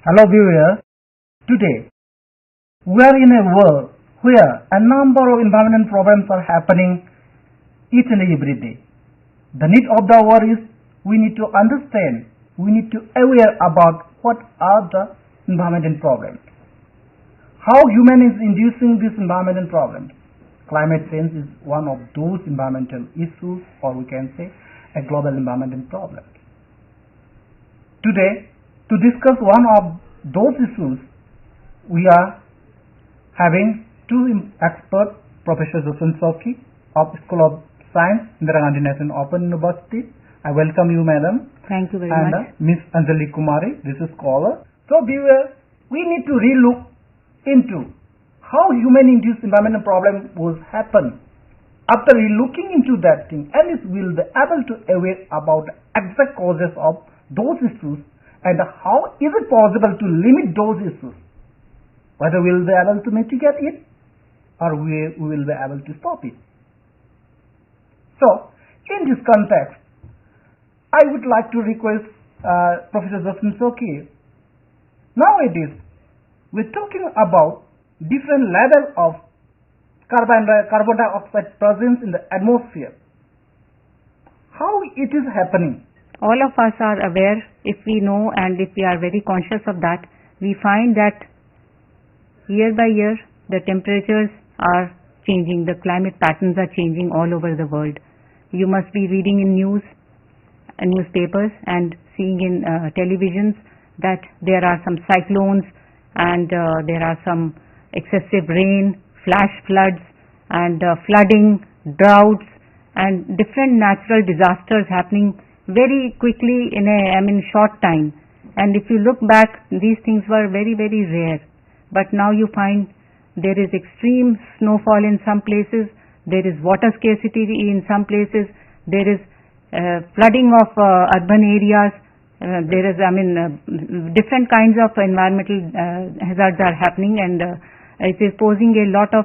Hello viewers, today we are in a world where a number of environmental problems are happening each and every day. The need of the hour is we need to understand, we need to aware about what are the environmental problems. How human is inducing these environmental problems. Climate change is one of those environmental issues, or we can say a global environmental problem. Today, to discuss one of those issues, we are having two experts, Professor Jaswant Sokhi of School of Science, Indira Gandhi National Open University. I welcome you, madam. Thank you very much. And Miss Anjali Kumari, this is scholar. So, viewers, we need to relook into how human-induced environmental problem will happen. After looking into that thing, and we will be able to aware about the exact causes of those issues and how is it possible to limit those issues. Whether we will be able to mitigate it or we will be able to stop it. So, in this context, I would like to request Professor Jaswant Sokhi. Nowadays, we are talking about different level of carbon dioxide presence in the atmosphere. How it is happening? All of us are aware, if we know and if we are very conscious of that, we find that year by year the temperatures are changing, the climate patterns are changing all over the world. You must be reading in newspapers and seeing in televisions that there are some cyclones and there are some excessive rain, flash floods and flooding, droughts and different natural disasters happening very quickly in a short time. And if you look back, these things were very, very rare. But now you find there is extreme snowfall in some places, there is water scarcity in some places, there is flooding of urban areas, there is different kinds of environmental hazards are happening, and it is posing a lot of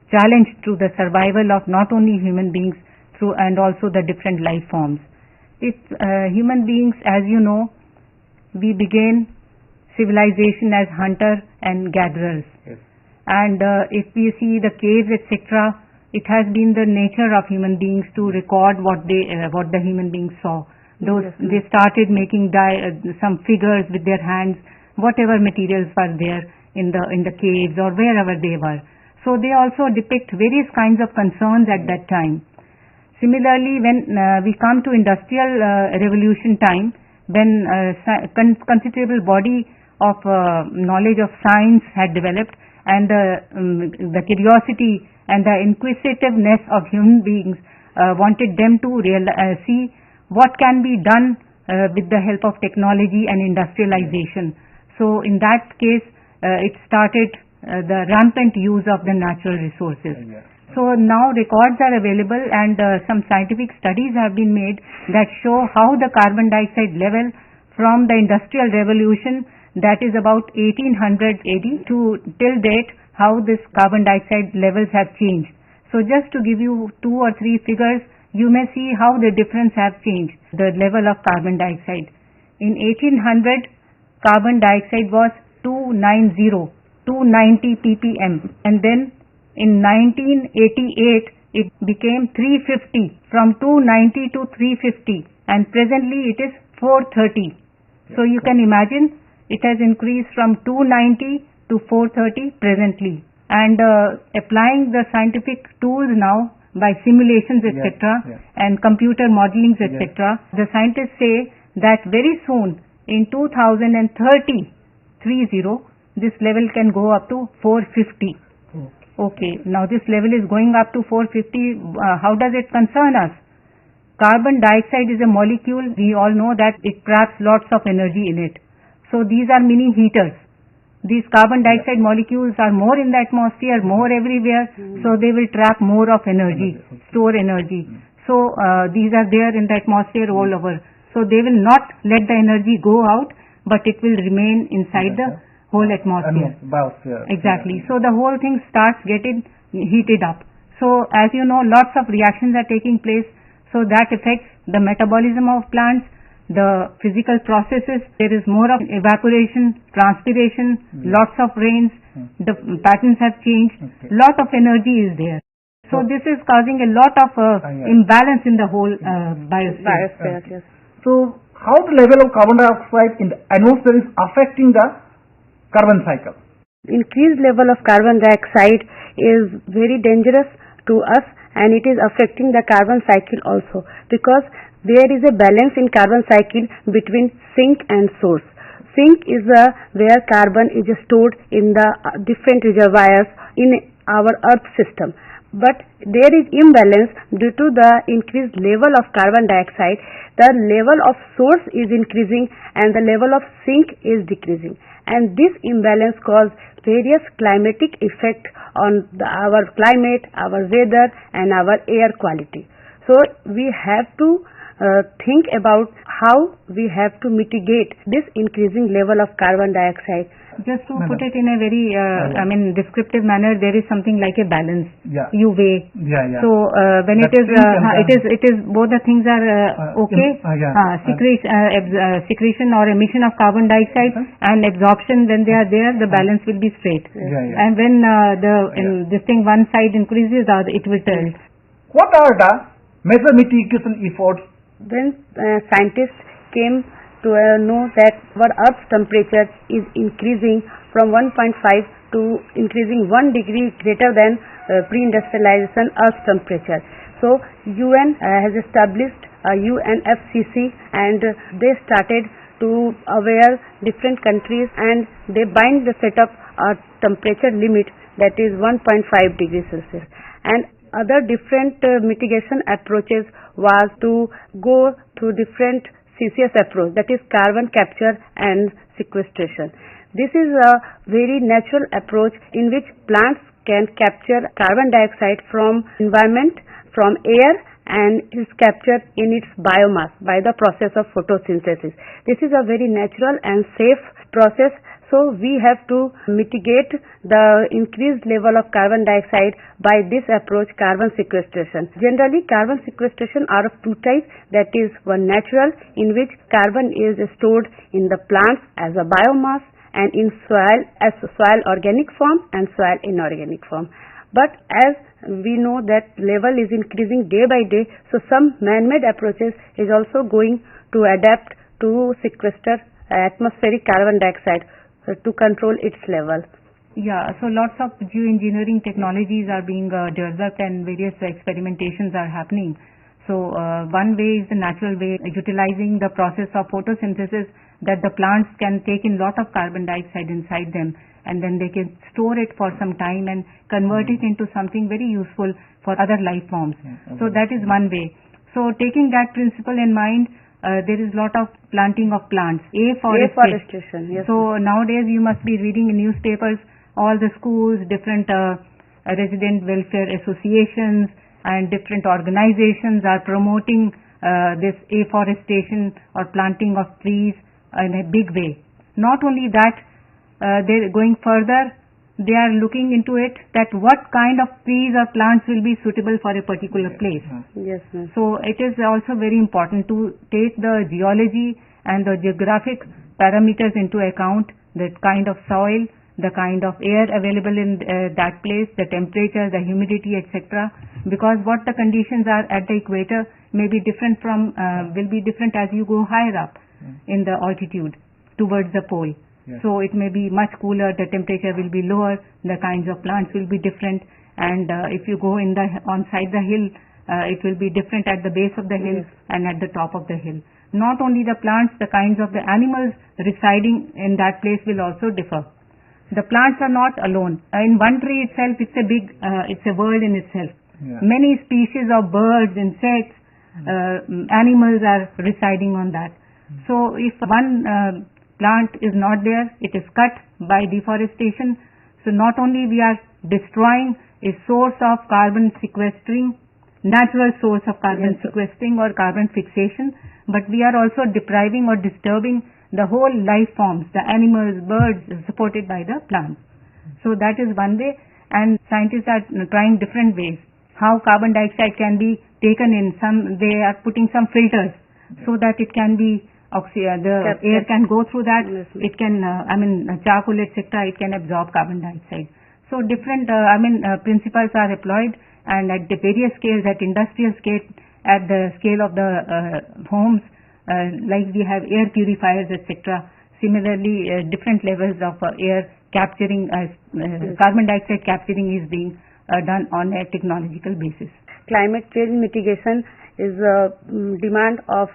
challenge to the survival of not only human beings and also the different life forms. If human beings, as you know, we began civilization as hunter and gatherers. Yes. And if we see the caves, etc., it has been the nature of human beings to record what the human beings saw. They started making some figures with their hands, whatever materials were there in the caves or wherever they were. So they also depict various kinds of concerns at that time. Similarly, when we come to industrial revolution time, when considerable body of knowledge of science had developed, and the curiosity and the inquisitiveness of human beings wanted them to see what can be done with the help of technology and industrialization. So in that case, it started the rampant use of the natural resources. So now records are available, and some scientific studies have been made that show how the carbon dioxide level from the industrial revolution, that is about 1800 AD to till date, how this carbon dioxide levels have changed. So just to give you 2 or 3 figures, you may see how the difference have changed, the level of carbon dioxide. In 1800, carbon dioxide was 290 ppm, and then in 1988 it became 350, from 290 to 350, and presently it is 430. So you can imagine it has increased from 290 to 430 presently. And applying the scientific tools now by simulations, etc., and computer modelings, etc., the scientists say that very soon in 2030, this level can go up to 450. Okay, now this level is going up to 450. How does it concern us? Carbon dioxide is a molecule. We all know that it traps lots of energy in it. So these are mini heaters. These carbon dioxide molecules are more in the atmosphere, more everywhere, so they will trap more of energy, store energy. So these are there in the atmosphere all over. So they will not let the energy go out, but it will remain inside the whole atmosphere. Exactly. So the whole thing starts getting heated up. So as you know, lots of reactions are taking place. So that affects the metabolism of plants, the physical processes. There is more of evaporation, transpiration, lots of rains, the patterns have changed, lot of energy is there. So this is causing a lot of imbalance in the whole biosphere. Yes. So how the level of carbon dioxide in the atmosphere is affecting the carbon cycle? Increased level of carbon dioxide is very dangerous to us, and it is affecting the carbon cycle also, because there is a balance in carbon cycle between sink and source. Sink is where carbon is stored in the different reservoirs in our earth system. But there is imbalance due to the increased level of carbon dioxide. The level of source is increasing and the level of sink is decreasing, and this imbalance causes various climatic effect on our climate, our weather and our air quality. So we have to think about how we have to mitigate this increasing level of carbon dioxide. Just to put it in a very, descriptive manner, there is something like a balance. Yeah. You weigh. Yeah. So when That it is both the things are okay. Secretion or emission of carbon dioxide and absorption, when they are there, the balance will be straight. And when this thing one side increases, it will tilt. What are the major mitigation efforts? When scientists came to know that our Earth's temperature is increasing from 1.5 to increasing 1 degree greater than pre-industrialization Earth's temperature. So UN has established a UNFCCC, and they started to aware different countries, and they bind the setup a temperature limit that is 1.5 degrees Celsius. And other different mitigation approaches was to go through different CCS approach, that is carbon capture and sequestration. This is a very natural approach in which plants can capture carbon dioxide from environment, from air, and is captured in its biomass by the process of photosynthesis. This is a very natural and safe process. So we have to mitigate the increased level of carbon dioxide by this approach, carbon sequestration. Generally, carbon sequestration are of two types, that is one natural, in which carbon is stored in the plants as a biomass, and in soil as soil organic form and soil inorganic form. But as we know that level is increasing day by day, so some man-made approaches is also going to adapt to sequester atmospheric carbon dioxide to control its level. Yeah, so lots of geoengineering technologies are being developed and various experimentations are happening. So one way is the natural way, utilizing the process of photosynthesis, that the plants can take in lot of carbon dioxide inside them, and then they can store it for some time and convert it into something very useful for other life forms. So that is one way. So taking that principle in mind, there is lot of planting of plants, afforestation. Yes. So nowadays you must be reading in newspapers, all the schools, different resident welfare associations and different organizations are promoting this afforestation or planting of trees in a big way. Not only that, they're going further, they are looking into it that what kind of trees or plants will be suitable for a particular place. Yes, ma'am. So it is also very important to take the geology and the geographic parameters into account, the kind of soil, the kind of air available in that place, the temperature, the humidity, etc. Because what the conditions are at the equator may be different from, will be different as you go higher up in the altitude towards the pole. So it may be much cooler, the temperature will be lower, the kinds of plants will be different, and if you go in on side the hill, it will be different at the base of the hill and at the top of the hill. Not only the plants, the kinds of the animals residing in that place will also differ. The plants are not alone. In one tree itself, it's a big, it's a world in itself. Many species of birds, insects, animals are residing on that. So if one plant is not there, it is cut by deforestation. So not only we are destroying a source of carbon sequestering, natural source of carbon sequestering or carbon fixation, but we are also depriving or disturbing the whole life forms, the animals, birds supported by the plants. So that is one way, and scientists are trying different ways how carbon dioxide can be taken in. Some, they are putting some filters so that it can be the air can go through that. Yes, ma'am. It can, charcoal, etc. It can absorb carbon dioxide. So different, principles are employed, and at the various scales, at industrial scale, at the scale of the homes, like we have air purifiers, etc. Similarly, different levels of air capturing, carbon dioxide capturing is being done on a technological basis. Climate change mitigation is a demand of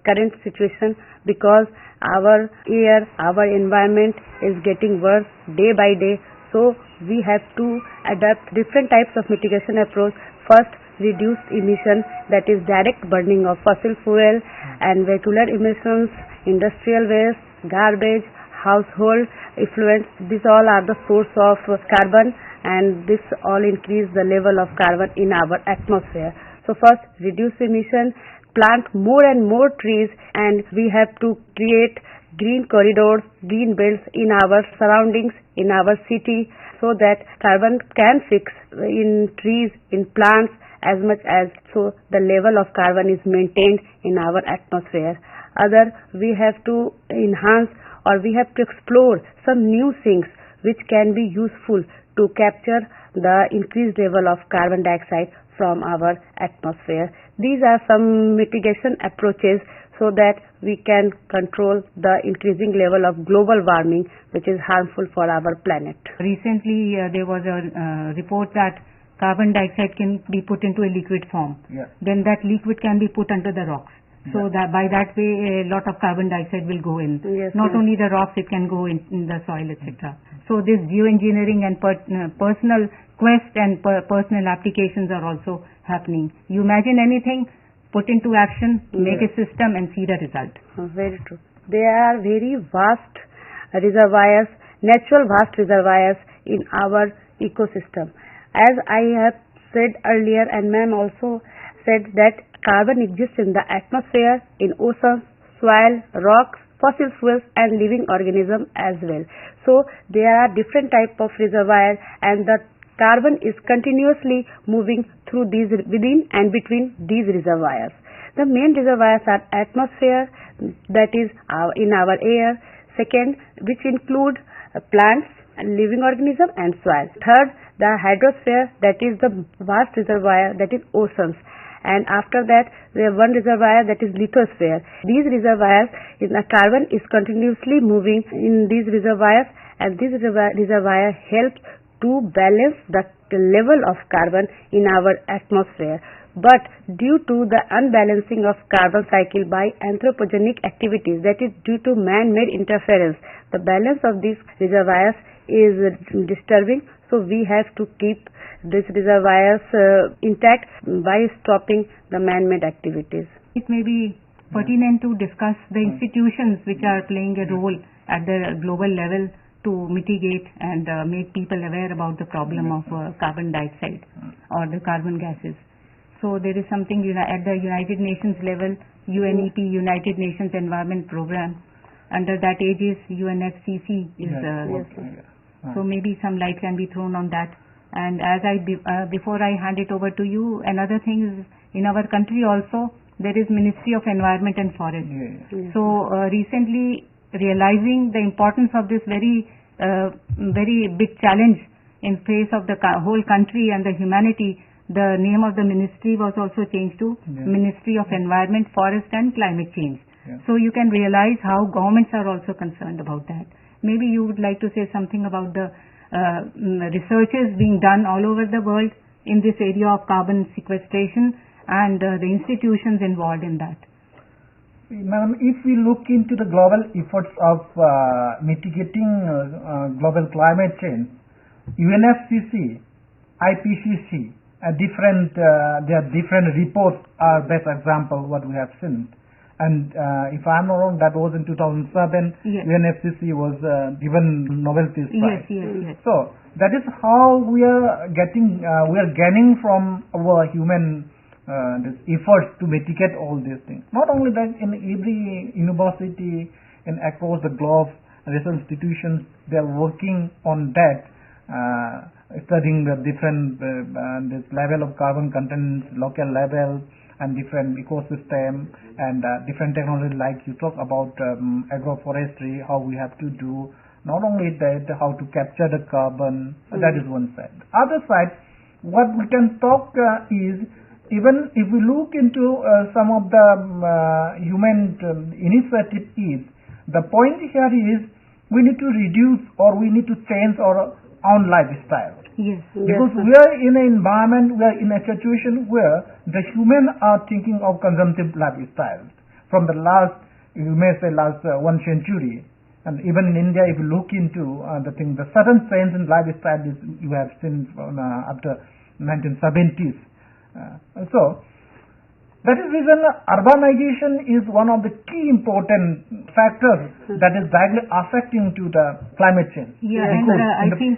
current situation, because our air, our environment is getting worse day by day. So we have to adapt different types of mitigation approach. First, reduced emission, that is direct burning of fossil fuel and vehicular emissions, industrial waste, garbage, household effluents. These all are the source of carbon, and this all increase the level of carbon in our atmosphere. So first, reduce emission, plant more and more trees, and we have to create green corridors, green belts in our surroundings, in our city, so that carbon can fix in trees, in plants, as much as so the level of carbon is maintained in our atmosphere. Other, we have to enhance, or we have to explore some new things which can be useful to capture the increased level of carbon dioxide from our atmosphere. These are some mitigation approaches so that we can control the increasing level of global warming, which is harmful for our planet. Recently, there was a report that carbon dioxide can be put into a liquid form. Yeah. Then that liquid can be put under the rocks. So that by that way, a lot of carbon dioxide will go in. Yes, Not ma'am. only the rocks, it can go in the soil, etc. So this geoengineering and personal quest and personal applications are also happening. You imagine anything, put into action, make a system, and see the result. Very true. There are very vast reservoirs, natural vast reservoirs in our ecosystem. As I have said earlier, and ma'am also said, that carbon exists in the atmosphere, in oceans, soil, rocks, fossil fuels, and living organisms as well. So there are different type of reservoirs, and the carbon is continuously moving through these, within and between these reservoirs. The main reservoirs are atmosphere, that is in our air. Second, which include plants, living organism, and soil. Third, the hydrosphere, that is the vast reservoir, that is oceans. And after that, we have one reservoir, that is lithosphere. These reservoirs, the carbon is continuously moving in these reservoirs, and this reservoir helps to balance the level of carbon in our atmosphere. But due to the unbalancing of carbon cycle by anthropogenic activities, that is due to man-made interference, the balance of these reservoirs is disturbing. So we have to keep these reservoirs intact by stopping the man-made activities. It may be pertinent to discuss the institutions which are playing a role at the global level to mitigate and make people aware about the problem of carbon dioxide or the carbon gases. So there is something at the United Nations level, UNEP, United Nations Environment Program. Under that aegis, UNFCCC is so maybe some light can be thrown on that. And as before I hand it over to you, another thing is, in our country also there is Ministry of Environment and Forest. So recently, realizing the importance of this very big challenge in face of the whole country and the humanity, the name of the ministry was also changed to Ministry of Environment, Forest and Climate Change. So you can realize how governments are also concerned about that. Maybe you would like to say something about the researches being done all over the world in this area of carbon sequestration and the institutions involved in that. Madam, if we look into the global efforts of mitigating global climate change, UNFCCC, IPCC, their different reports are best example what we have seen. And if I'm not wrong, that was in 2007. UNFCCC was given Nobel Peace Prize. Yes. So that is how we are gaining from our human this efforts to mitigate all these things. Not only that, in every university and across the globe, research institutions, they are working on that, studying the different this level of carbon content, local level, and different ecosystem and different technology, like you talk about agroforestry, how we have to do. Not only that, how to capture the carbon, that is one side. Other side, what we can talk is, even if we look into some of the human initiative is, the point here is we need to reduce or we need to change our own lifestyle. Yes. Because we are in an environment, we are in a situation where the human are thinking of consumptive lifestyle from the last, you may say last 1 century. And even in India, if you look into the sudden change in lifestyle is, you have seen after 1970s. So that is reason urbanization is one of the key important factors that is directly affecting to the climate change. Yeah, and I think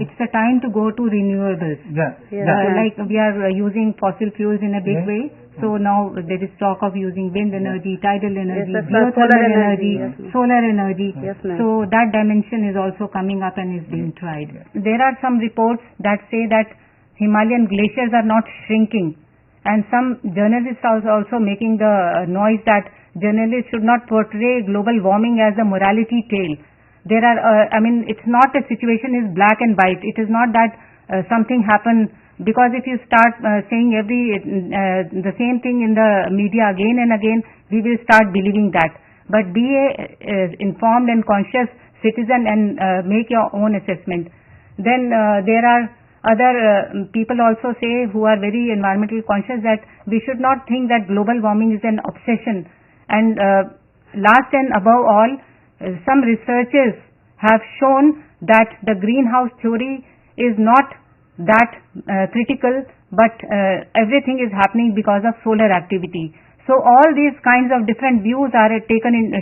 it's a time to go to renewables. Yeah. Like we are using fossil fuels in a big way. So now there is talk of using wind energy, tidal energy, geothermal energy, solar energy. Yes, ma'am. So that dimension is also coming up and is being tried. There are some reports that say that Himalayan glaciers are not shrinking, and some journalists are also making the noise that journalists should not portray global warming as a morality tale. There are, it's not a situation is black and white. It is not that something happened. Because if you start saying the same thing in the media again and again, we will start believing that. But be a informed and conscious citizen and make your own assessment. Then there are other people also say, who are very environmental conscious, that we should not think that global warming is an obsession. And last and above all, some researchers have shown that the greenhouse theory is not that critical, but everything is happening because of solar activity. So all these kinds of different views are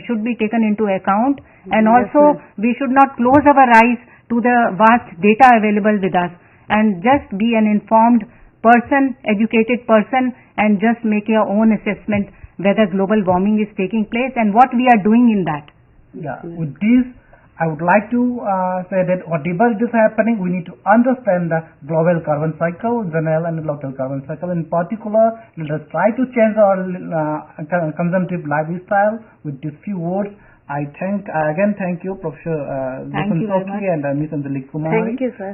should be taken into account, and also we should not close our eyes to the vast data available with us, and just be an informed person, educated person, and just make your own assessment whether global warming is taking place and what we are doing in that. Yeah, with this I would like to say that whatever is happening, we need to understand the global carbon cycle, general and local carbon cycle. In particular, let us try to change our consumptive lifestyle. With these few words, I again thank you, Professor Bhushan Chokshi and Ms. Anjali Kumari. Thank you, sir.